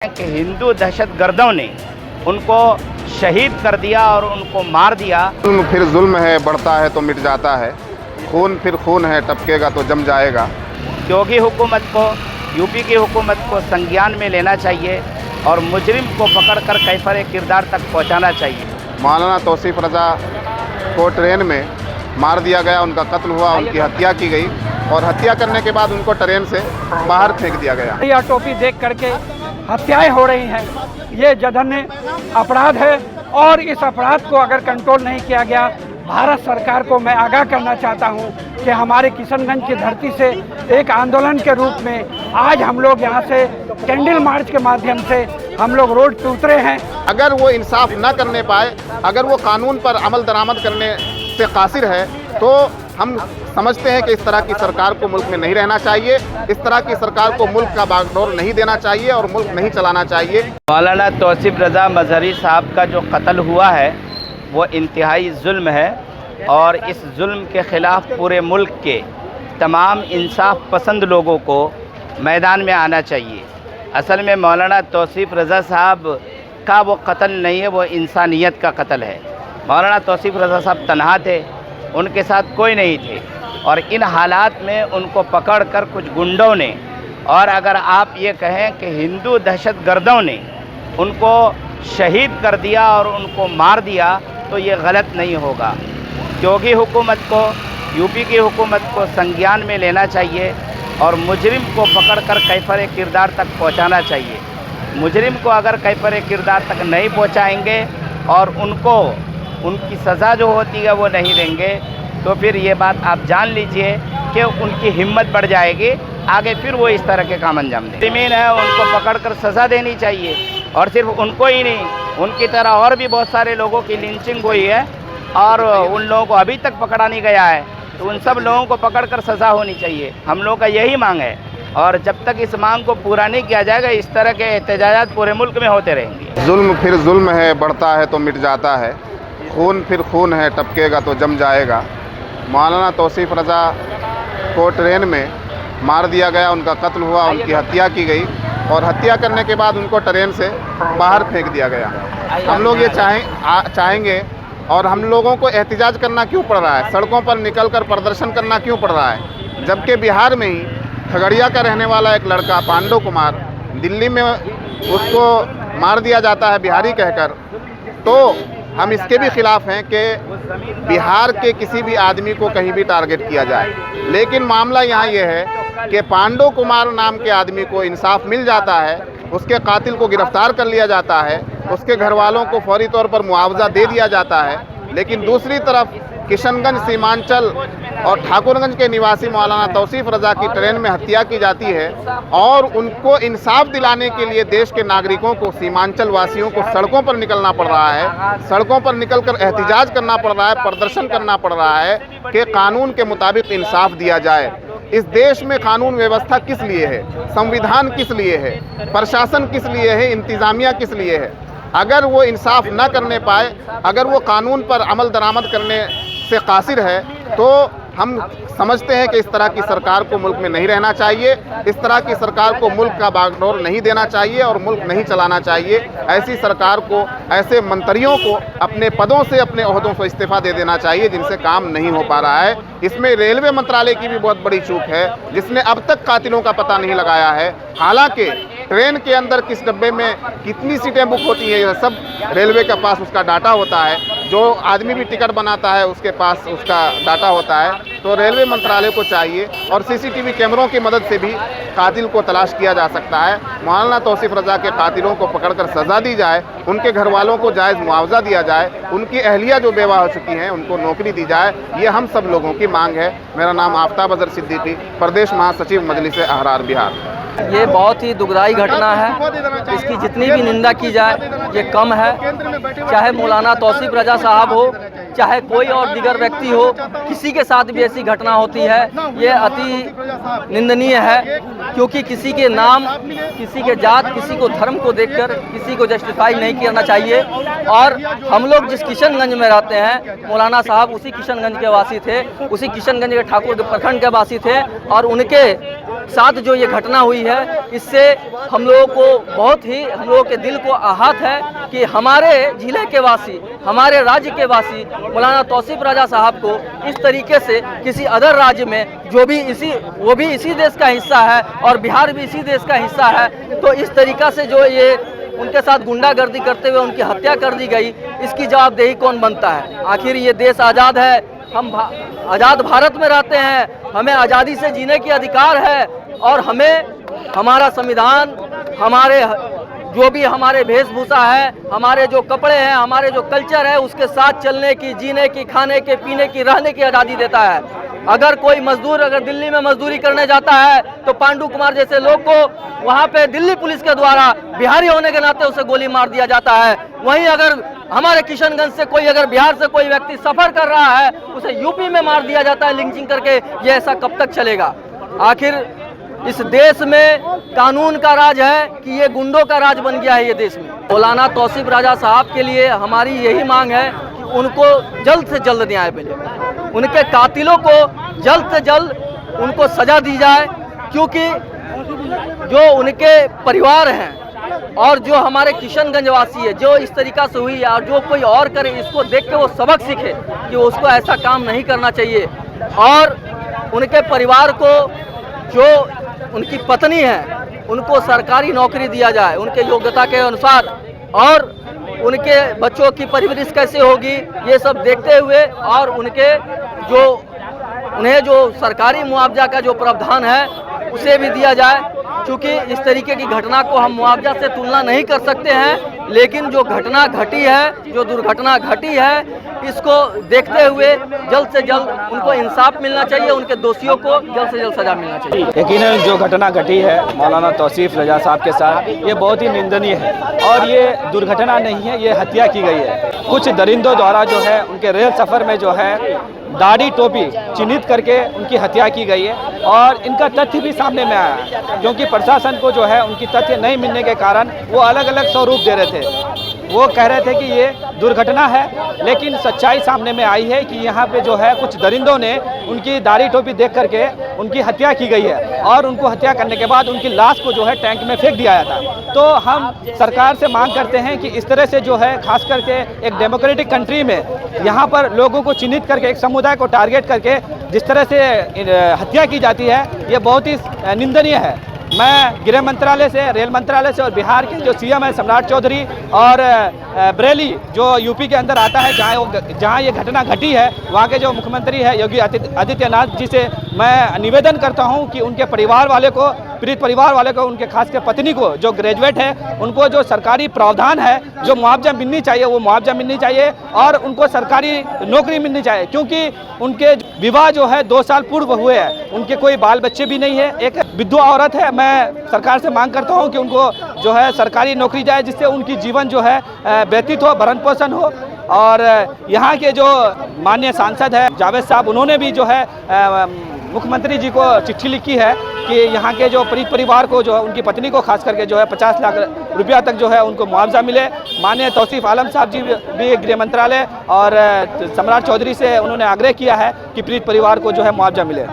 कि हिंदू दहशतगर्दों ने उनको शहीद कर दिया और उनको मार दिया। जुल्म फिर जुल्म है, बढ़ता है तो मिट जाता है। खून फिर खून है, टपकेगा तो जम जाएगा। योगी हुकूमत को, यूपी की हुकूमत को संज्ञान में लेना चाहिए और मुजरिम को पकड़कर कैफर किरदार तक पहुंचाना चाहिए। मौलाना तौसीफ रज़ा को ट्रेन में मार दिया गया, उनका कत्ल हुआ, उनकी हत्या की गई और हत्या करने के बाद उनको ट्रेन से बाहर फेंक दिया गया। यह टोपी देख करके हत्याएं हो रही हैं, ये जघन्य अपराध है और इस अपराध को अगर कंट्रोल नहीं किया गया, भारत सरकार को मैं आगाह करना चाहता हूं कि हमारे किशनगंज की धरती से एक आंदोलन के रूप में आज हम लोग यहां से कैंडल मार्च के माध्यम से हम लोग रोड पे उतरे हैं। अगर वो इंसाफ न करने पाए, अगर वो कानून पर अमल दरामद करने से कासिर है, तो हम समझते हैं कि इस तरह की सरकार को मुल्क में नहीं रहना चाहिए। इस तरह की सरकार को मुल्क का बागडोर नहीं देना चाहिए और मुल्क नहीं चलाना चाहिए। मौलाना तौसीफ रज़ा मजहरी साहब का जो कत्ल हुआ है वो इंतहाई जुल्म है और इस जुल्म के ख़िलाफ़ पूरे मुल्क के तमाम इंसाफ पसंद लोगों को मैदान में आना चाहिए। असल में मौलाना तौसीफ रज़ा साहब का वो कत्ल नहीं है, वो इंसानियत का कत्ल है। मौलाना तौसीफ रज़ा साहब तन्हा थे, उनके साथ कोई नहीं थे और इन हालात में उनको पकड़कर कुछ गुंडों ने, और अगर आप ये कहें कि हिंदू दहशतगर्दों ने उनको शहीद कर दिया और उनको मार दिया, तो ये गलत नहीं होगा। योगी हुकूमत को, यूपी की हुकूमत को संज्ञान में लेना चाहिए और मुजरिम को पकड़कर कैफर किरदार तक पहुंचाना चाहिए। मुजरिम को अगर कैफर किरदार तक नहीं पहुंचाएंगे और उनको उनकी सज़ा जो होती है वो नहीं देंगे, तो फिर ये बात आप जान लीजिए कि उनकी हिम्मत बढ़ जाएगी, आगे फिर वो इस तरह के काम अंजाम दें। ज़मीन है, उनको पकड़कर सज़ा देनी चाहिए और सिर्फ उनको ही नहीं, उनकी तरह और भी बहुत सारे लोगों की लिंचिंग हुई है और उन लोगों को अभी तक पकड़ा नहीं गया है, तो उन सब लोगों को पकड़कर सज़ा होनी चाहिए। हम लोग का यही मांग है और जब तक इस मांग को पूरा नहीं किया जाएगा, इस तरह के एहतजाजात पूरे मुल्क में होते रहेंगे। जुल्म फिर जुल्म है, बढ़ता है तो मिट जाता है। खून फिर खून है, टपकेगा तो जम जाएगा। मौलाना तौसीफ रज़ा को ट्रेन में मार दिया गया, उनका कत्ल हुआ, उनकी हत्या की गई और हत्या करने के बाद उनको ट्रेन से बाहर फेंक दिया गया। हम लोग ये चाहेंगे और हम लोगों को एहतिजाज करना क्यों पड़ रहा है, सड़कों पर निकलकर प्रदर्शन करना क्यों पड़ रहा है, जबकि बिहार में ही खगड़िया का रहने वाला एक लड़का पांडव कुमार, दिल्ली में उसको मार दिया जाता है बिहारी कहकर। तो हम इसके भी खिलाफ़ हैं कि बिहार के किसी भी आदमी को कहीं भी टारगेट किया जाए, लेकिन मामला यहाँ ये है कि पांडव कुमार नाम के आदमी को इंसाफ मिल जाता है, उसके कातिल को गिरफ्तार कर लिया जाता है, उसके घर वालों को फौरी तौर पर मुआवजा दे दिया जाता है। लेकिन दूसरी तरफ किशनगंज, सीमांचल और ठाकुरगंज के निवासी मौलाना तौसीफ रज़ा की ट्रेन में हत्या की जाती है और उनको इंसाफ दिलाने के लिए देश के नागरिकों को, सीमांचल वासियों को सड़कों पर निकलना पड़ रहा है, सड़कों पर निकलकर एहतिजाज करना पड़ रहा है, प्रदर्शन करना पड़ रहा है कि कानून के मुताबिक इंसाफ दिया जाए। इस देश में कानून व्यवस्था किस लिए है, संविधान किस लिए है, प्रशासन किस लिए है, इंतज़ामिया किस लिए है। अगर वो इंसाफ न करने पाए, अगर वो कानून पर अमल दरामद करने से कासिर है, तो हम समझते हैं कि इस तरह की सरकार को मुल्क में नहीं रहना चाहिए। इस तरह की सरकार को मुल्क का बागडोर नहीं देना चाहिए और मुल्क नहीं चलाना चाहिए। ऐसी सरकार को, ऐसे मंत्रियों को अपने पदों से, अपने ओहदों से इस्तीफा दे देना चाहिए जिनसे काम नहीं हो पा रहा है। इसमें रेलवे मंत्रालय की भी बहुत बड़ी चूक है, जिसने अब तक कातिलों का पता नहीं लगाया है। हालांकि ट्रेन के अंदर किस डब्बे में कितनी सीटें बुक होती हैं, यह सब रेलवे के पास उसका डाटा होता है। जो आदमी भी टिकट बनाता है उसके पास उसका डाटा होता है। तो रेलवे मंत्रालय को चाहिए और सीसीटीवी कैमरों की मदद से भी कातिल को तलाश किया जा सकता है। मौलाना तौसीफ रज़ा के कातिलों को पकड़कर सज़ा दी जाए, उनके घर वालों को जायज़ मुआवजा दिया जाए, उनकी अहलिया जो बेवा हो चुकी हैं उनको नौकरी दी जाए, ये हम सब लोगों की मांग है। मेरा नाम आफ्ताब अज़हर सिद्दीकी, प्रदेश महासचिव मजलिस अहरार बिहार। ये बहुत ही दुखदाई घटना है, इसकी जितनी भी निंदा की जाए ये कम है। चाहे मौलाना तौसीफ रज़ा साहब हो, चाहे कोई और दीगर व्यक्ति हो, किसी के साथ भी ऐसी घटना होती है ये अति निंदनीय है, क्योंकि किसी के नाम, किसी के जात, किसी को धर्म को देखकर किसी को जस्टिफाई नहीं करना चाहिए। और हम लोग जिस किशनगंज में रहते हैं, मौलाना साहब उसी किशनगंज के वासी थे, उसी किशनगंज के ठाकुर प्रखंड के वासी थे और उनके साथ जो ये घटना हुई है, इससे हम लोगों को बहुत ही, हम लोगों के दिल को आहत है कि हमारे जिले के वासी, हमारे राज्य के वासी मौलाना तौसीफ रजा साहब को इस तरीके से किसी अदर राज्य में, वो भी इसी देश का हिस्सा है और बिहार भी इसी देश का हिस्सा है, तो इस तरीका से जो ये उनके साथ गुंडागर्दी करते हुए उनकी हत्या कर दी गई, इसकी जवाबदेही कौन बनता है? आखिर ये देश आज़ाद है, हम आज़ाद भारत में रहते हैं, हमें आज़ादी से जीने की अधिकार है और हमें हमारा संविधान, हमारे जो भी हमारे वेशभूषा है, हमारे जो कपड़े हैं, हमारे जो कल्चर है, उसके साथ चलने की, जीने की, खाने के, पीने की, रहने की आज़ादी देता है। अगर कोई मजदूर अगर दिल्ली में मजदूरी करने जाता है तो पांडु कुमार जैसे लोग को वहाँ पे दिल्ली पुलिस के द्वारा बिहारी होने के नाते उसे गोली मार दिया जाता है। वहीं अगर हमारे किशनगंज से कोई, अगर बिहार से कोई व्यक्ति सफर कर रहा है, उसे यूपी में मार दिया जाता है लिंचिंग करके। ये ऐसा कब तक चलेगा? आखिर इस देश में कानून का राज है कि ये गुंडों का राज बन गया है ये देश में? मौलाना तौसीफ रजा साहब के लिए हमारी यही मांग है कि उनको जल्द से जल्द न्याय मिले, उनके कातिलों को जल्द से जल्द उनको सजा दी जाए, क्योंकि जो उनके परिवार हैं और जो हमारे किशनगंज वासी है, जो इस तरीका से हुई है और जो कोई और करे, इसको देख के वो सबक सीखे कि उसको ऐसा काम नहीं करना चाहिए। और उनके परिवार को, जो उनकी पत्नी है, उनको सरकारी नौकरी दिया जाए उनके योग्यता के अनुसार, और उनके बच्चों की परवरिश कैसे होगी ये सब देखते हुए, और उन्हें जो सरकारी मुआवजा का जो प्रावधान है उसे भी दिया जाए, क्योंकि इस तरीके की घटना को हम मुआवजा से तुलना नहीं कर सकते हैं, लेकिन जो घटना घटी है, जो दुर्घटना घटी है, इसको देखते हुए जल्द से जल्द उनको इंसाफ मिलना चाहिए, उनके दोषियों को जल्द से जल्द सजा मिलना चाहिए। यकीनन जो घटना घटी है मौलाना तौसीफ रजा साहब के साथ, ये बहुत ही निंदनीय है और ये दुर्घटना नहीं है, ये हत्या की गई है। कुछ दरिंदों द्वारा जो है उनके रेल सफ़र में जो है दाढ़ी टोपी चिन्हित करके उनकी हत्या की गई है, और इनका तथ्य भी सामने में आया, क्योंकि प्रशासन को जो है उनकी तथ्य नहीं मिलने के कारण वो अलग अलग स्वरूप दे रहे थे। वो कह रहे थे कि ये दुर्घटना है, लेकिन सच्चाई सामने में आई है कि यहाँ पे जो है कुछ दरिंदों ने उनकी दाढ़ी टोपी देख करके उनकी हत्या की गई है, और उनको हत्या करने के बाद उनकी लाश को जो है टैंक में फेंक दिया था। तो हम सरकार से मांग करते हैं कि इस तरह से जो है, खास करके एक डेमोक्रेटिक कंट्री में यहाँ पर लोगों को चिन्हित करके, एक समुदाय को टारगेट करके जिस तरह से हत्या की जाती है, ये बहुत ही निंदनीय है। मैं गृह मंत्रालय से, रेल मंत्रालय से और बिहार के जो सीएम है सम्राट चौधरी और बरेली जो यूपी के अंदर आता है, जहाँ ये घटना घटी है, वहाँ के जो मुख्यमंत्री है योगी आदित्यनाथ जी से मैं निवेदन करता हूँ कि उनके परिवार वाले को, पीड़ित परिवार वाले को, उनके खास के पत्नी को जो ग्रेजुएट है, उनको जो सरकारी प्रावधान है, जो मुआवजा मिलनी चाहिए वो मुआवजा मिलनी चाहिए, और उनको सरकारी नौकरी मिलनी चाहिए, क्योंकि उनके विवाह जो है 2 साल पूर्व हुए हैं, उनके कोई बाल बच्चे भी नहीं है, एक विधवा औरत है। मैं सरकार से मांग करता हूं कि उनको जो है सरकारी नौकरी जाए, जिससे उनकी जीवन जो है व्यतीत हो, भरण पोषण हो। और यहाँ के जो माननीय सांसद है जावेद साहब, उन्होंने भी जो है मुख्यमंत्री जी को चिट्ठी लिखी है कि यहाँ के जो पीड़ित परिवार को, जो है उनकी पत्नी को खास करके जो है 50 लाख रुपया तक जो है उनको मुआवजा मिले। माननीय तौसीफ आलम साहब जी भी गृह मंत्रालय और सम्राट चौधरी से उन्होंने आग्रह किया है कि पीड़ित परिवार को जो है मुआवजा मिले।